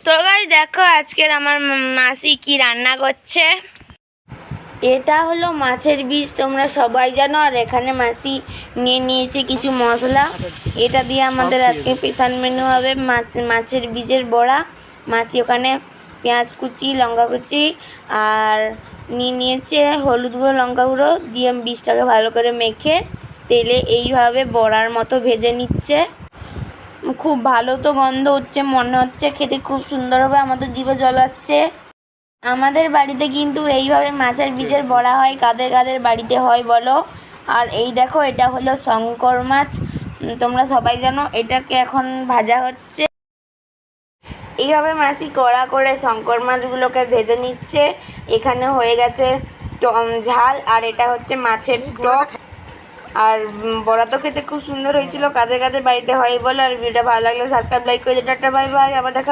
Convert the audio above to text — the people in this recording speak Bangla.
তো গাইস দেখো আজকের আমার মাসি কি রান্না করছে। এটা হলো মাছের বীজ, তোমরা সবাই জানো। আর এখানে মাসি নিয়ে নিয়েছে কিছু মশলা, এটা দিয়ে আমাদের আজকে স্পেশাল মেনু হবে মাছের বীজের বড়া। মাসি ওখানে পেঁয়াজ কুচি, লঙ্কা কুচি আর নিয়ে নিয়েছে হলুদ গুঁড়ো, লঙ্কা গুঁড়ো দিয়ে বীজটাকে ভালো করে মেখে তেলে এইভাবে বড়ার মতো ভেজে নিচ্ছে। খুব ভালো তো গন্ধ হচ্ছে, মনে হচ্ছে খেতে খুব সুন্দর হবে, আমাদের জিভে জল আসছে। আমাদের বাড়িতে কিন্তু এইভাবে মাছের বীজের বড়া হয়, কাদের কাদের বাড়িতে হয় বলো। আর এই দেখো এটা হলো শঙ্কর মাছ, তোমরা সবাই জানো। এটাকে এখন ভাজা হচ্ছে। এইভাবে মাসি কড়া করে শঙ্কর মাছগুলোকে ভেজে নিচ্ছে। এখানে হয়ে গেছে ঝাল, আর এটা হচ্ছে মাছের টক। আর বড়া তো খেতে খুব সুন্দর হয়েছিল, কাদের কাদের বাড়িতে হয় বলো। আর ভিডিওটা ভালো লাগলে সাবস্ক্রাইব, লাইক করে টাটা বাই বাই, আবার দেখা।